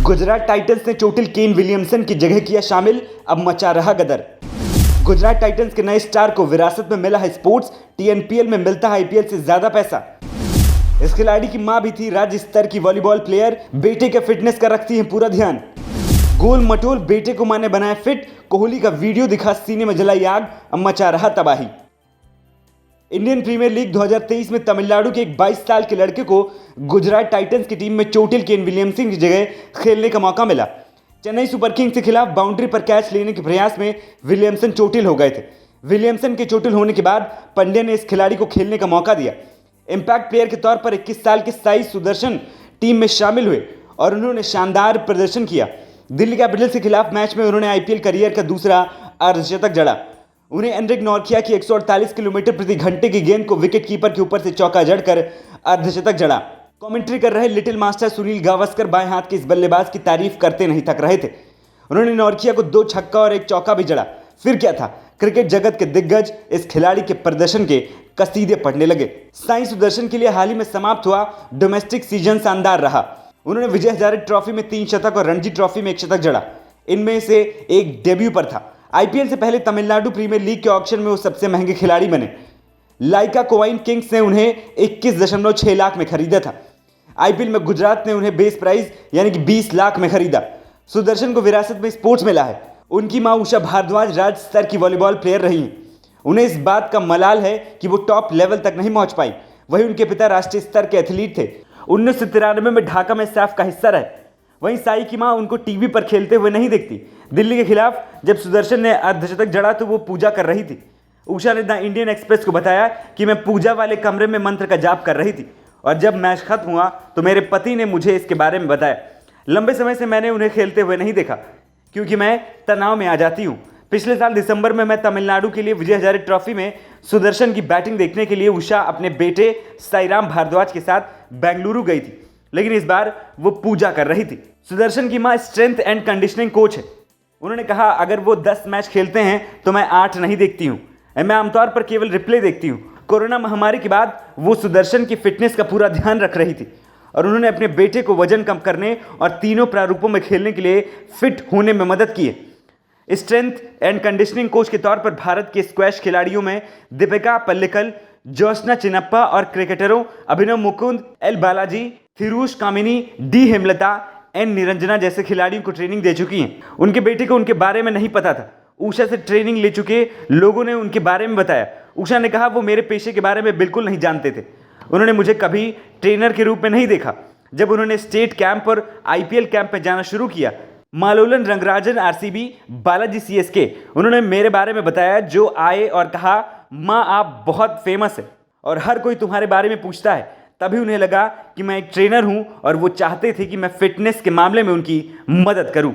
Gujarat Titans ने चोटिल Kane Williamson की जगह किया शामिल, अब मचा रहा गदर। गुजरात टाइटंस के नए स्टार को विरासत में मिला है स्पोर्ट्स, टीएनपीएल में मिलता है आईपीएल से ज्यादा पैसा। इस खिलाड़ी की मां भी थी राज्य स्तर की वॉलीबॉल प्लेयर, बेटे के फिटनेस का रखती है पूरा ध्यान। गोल मटोल बेटे को मां ने बनाया फिट, कोहली का वीडियो दिखा सीने में जलाई आग, अब मचा रहा तबाही। इंडियन प्रीमियर लीग 2023 में तमिलनाडु के एक 22 साल के लड़के को गुजरात टाइटंस की टीम में चोटिल केन विलियमसन की जगह खेलने का मौका मिला। चेन्नई सुपर किंग्स के खिलाफ बाउंड्री पर कैच लेने के प्रयास में विलियमसन चोटिल हो गए थे। विलियमसन के चोटिल होने के बाद पंड्या ने इस खिलाड़ी को खेलने का मौका दिया। इंपैक्ट प्लेयर के तौर पर 21 साल के साई सुदर्शन टीम में शामिल हुए और उन्होंने शानदार प्रदर्शन किया। दिल्ली कैपिटल्स के खिलाफ मैच में उन्होंने आईपीएल करियर का दूसरा अर्धशतक जड़ा। उन्हें एनरिक नॉर्किया की 148 किलोमीटर प्रति घंटे की गेंद को विकेट कीपर के ऊपर से चौका जड़कर अर्धशतक जड़ा। कमेंट्री कर रहे लिटिल मास्टर सुनील गावस्कर बाएं हाथ के इस बल्लेबाज की तारीफ करते नहीं थक रहे थे। उन्होंने नॉर्किया को 2 छक्का और 1 चौका भी जड़ा। फिर क्या था, क्रिकेट जगत के दिग्गज इस खिलाड़ी के प्रदर्शन के कसीदे पढ़ने लगे। साई सुदर्शन के लिए हाल ही में समाप्त हुआ डोमेस्टिक सीजन शानदार रहा। उन्होंने विजय हजारे ट्रॉफी में 3 शतक और रणजी ट्रॉफी में 1 शतक जड़ा। इनमें से एक डेब्यू पर था। आईपीएल से पहले तमिलनाडु प्रीमियर लीग के ऑक्शन में वो सबसे महंगे खिलाड़ी बने। लाइका कोवाइन किंग्स ने उन्हें 21.6 लाख में खरीदा था। आईपीएल में गुजरात ने उन्हें बेस प्राइस यानी कि 20 लाख में खरीदा। सुदर्शन को विरासत में स्पोर्ट्स मिला है। उनकी मां उषा भारद्वाज राज्य स्तर की वॉलीबॉल प्लेयर रही हैं। उन्हें इस बात का मलाल है कि वो टॉप लेवल तक नहीं पहुंच पाई। वहीं उनके पिता राष्ट्रीय स्तर के एथलीट थे। 1993 में ढाका में सैफ का हिस्सा रहे। वहीं साई की मां उनको टीवी पर खेलते हुए नहीं दिखती। दिल्ली के खिलाफ जब सुदर्शन ने अर्धशतक जड़ा तो वो पूजा कर रही थी। उषा ने द इंडियन एक्सप्रेस को बताया कि मैं पूजा वाले कमरे में मंत्र का जाप कर रही थी और जब मैच खत्म हुआ तो मेरे पति ने मुझे इसके बारे में बताया। लंबे समय से मैंने उन्हें खेलते हुए नहीं देखा क्योंकि मैं तनाव में आ जाती हूँ। पिछले साल दिसंबर में मैं तमिलनाडु के लिए विजय हजारे ट्रॉफी में सुदर्शन की बैटिंग देखने के लिए उषा अपने बेटे साईराम भारद्वाज के साथ बेंगलुरु गई थी, लेकिन इस बार वो पूजा कर रही थी। सुदर्शन की मां स्ट्रेंथ एंड कंडीशनिंग कोच है। उन्होंने कहा, अगर वो 10 मैच खेलते हैं तो मैं 8 नहीं देखती हूँ। मैं आमतौर पर केवल रिप्ले देखती हूँ। कोरोना महामारी के बाद वो सुदर्शन की फिटनेस का पूरा ध्यान रख रही थी और उन्होंने अपने बेटे को वजन कम करने और तीनों प्रारूपों में खेलने के लिए फिट होने में मदद की है। स्ट्रेंथ एंड कंडीशनिंग कोच के तौर पर भारत के स्क्वैश खिलाड़ियों में दीपिका पल्लिकल, ज्योत्सना चिन्नप्पा और क्रिकेटरों अभिनव मुकुंद, एल बालाजी, फिरोज कामिनी, डी हेमलता, एन निरंजना जैसे खिलाड़ियों को ट्रेनिंग दे चुकी हैं। उनके बेटे को उनके बारे में नहीं पता था। उषा से ट्रेनिंग ले चुके लोगों ने उनके बारे में बताया। उषा ने कहा, वो मेरे पेशे के बारे में बिल्कुल नहीं जानते थे। उन्होंने मुझे कभी ट्रेनर के रूप में नहीं देखा। जब उन्होंने स्टेट कैंप और आईपीएल कैंप में जाना शुरू किया, मालोलन रंगराजन आरसीबी, बालाजी सीएसके, उन्होंने मेरे बारे में बताया। जो आए और कहा, माँ आप बहुत फेमस है और हर कोई तुम्हारे बारे में पूछता है। तभी उन्हें लगा कि मैं एक ट्रेनर हूं और वो चाहते थे कि मैं फिटनेस के मामले में उनकी मदद करूं।